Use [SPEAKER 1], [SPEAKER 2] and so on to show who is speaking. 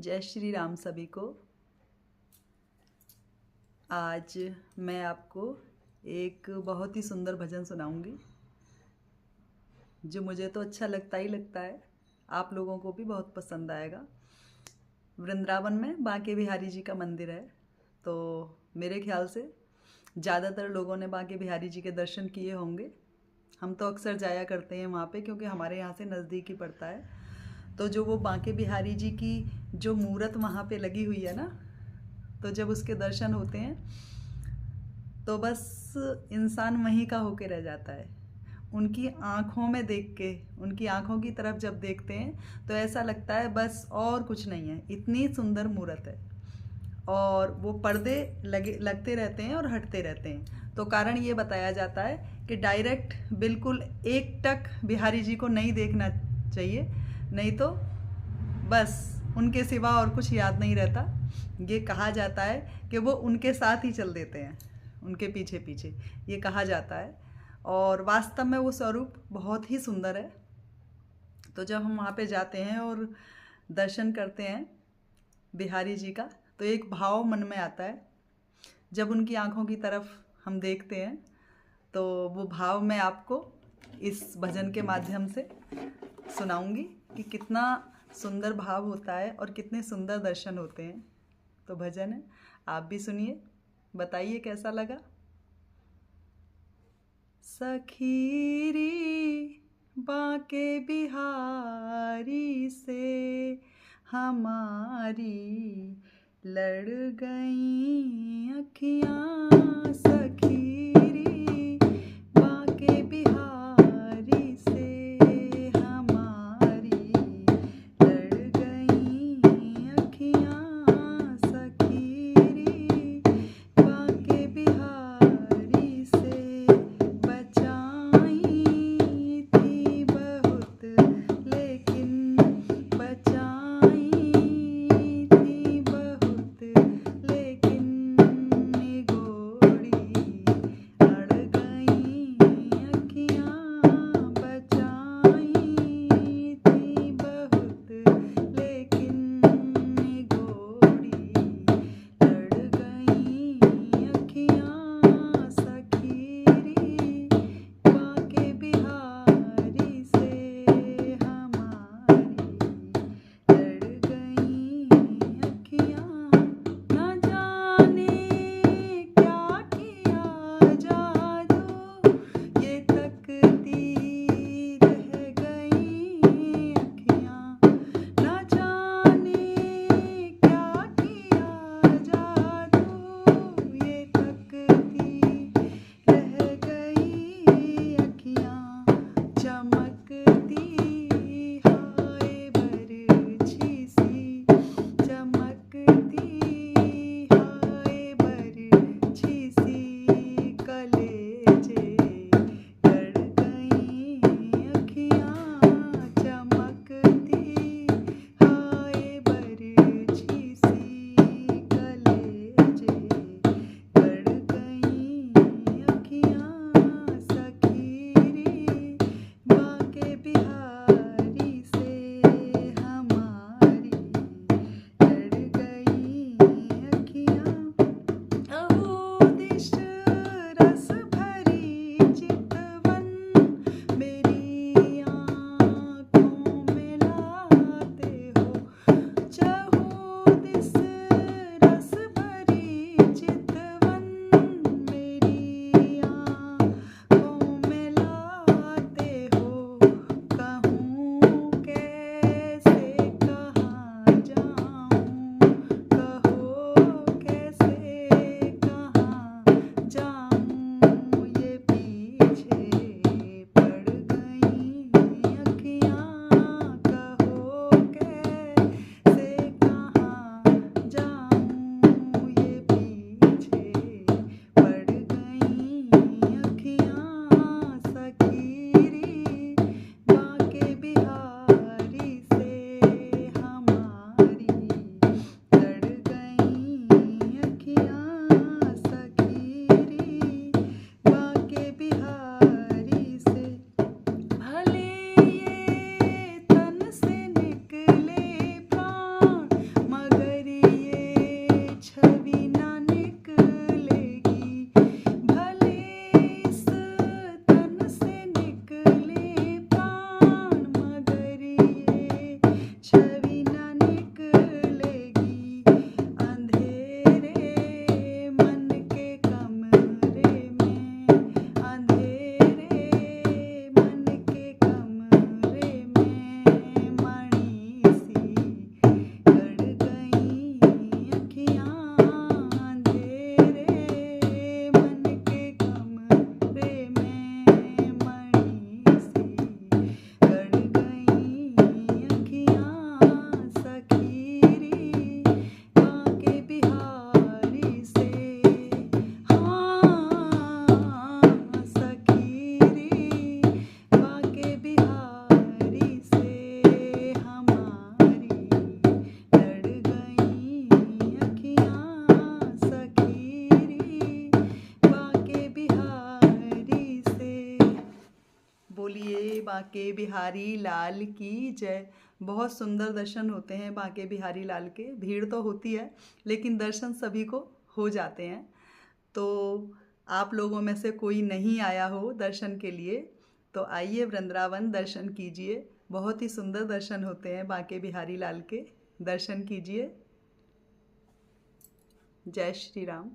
[SPEAKER 1] जय श्री राम सभी को। आज मैं आपको एक बहुत ही सुंदर भजन सुनाऊंगी जो मुझे तो अच्छा लगता ही लगता है, आप लोगों को भी बहुत पसंद आएगा। वृंदावन में बांके बिहारी जी का मंदिर है, तो मेरे ख्याल से ज़्यादातर लोगों ने बांके बिहारी जी के दर्शन किए होंगे। हम तो अक्सर जाया करते हैं वहाँ पे, क्योंकि हमारे यहाँ से नज़दीक ही पड़ता है। तो जो वो बांके बिहारी जी की जो मूरत वहाँ पे लगी हुई है ना, तो जब उसके दर्शन होते हैं तो बस इंसान वहीं का होके रह जाता है। उनकी आँखों में देख के, उनकी आँखों की तरफ जब देखते हैं तो ऐसा लगता है बस और कुछ नहीं है, इतनी सुंदर मूरत है। और वो पर्दे लगते रहते हैं और हटते रहते हैं। तो कारण ये बताया जाता है कि डायरेक्ट बिल्कुल एक टक बिहारी जी को नहीं देखना चाहिए, नहीं तो बस उनके सिवा और कुछ याद नहीं रहता। ये कहा जाता है कि वो उनके साथ ही चल देते हैं, उनके पीछे पीछे, ये कहा जाता है। और वास्तव में वो स्वरूप बहुत ही सुंदर है। तो जब हम वहाँ पे जाते हैं और दर्शन करते हैं बिहारी जी का, तो एक भाव मन में आता है। जब उनकी आँखों की तरफ हम देखते हैं तो वो भाव मैं आपको इस भजन के माध्यम से सुनाऊंगी कि कितना सुंदर भाव होता है और कितने सुंदर दर्शन होते हैं। तो भजन है, आप भी सुनिए, बताइए कैसा लगा। सखीरी बांके बिहारी से हमारी लड़ गई अखियाँ, सखीरी बांके बिहारी से हमारी लड़ गई अखियाँ, सखीरी बांके बिहारी से बचाई थी बहुत, लेकिन बचाई थी बहुत, लेकिन निगोड़ी बोलिए बांके बिहारी लाल की जय। बहुत सुंदर दर्शन होते हैं बांके बिहारी लाल के। भीड़ तो होती है लेकिन दर्शन सभी को हो जाते हैं। तो आप लोगों में से कोई नहीं आया हो दर्शन के लिए तो आइए वृंदावन दर्शन कीजिए। बहुत ही सुंदर दर्शन होते हैं बांके बिहारी लाल के। दर्शन कीजिए। जय श्री राम।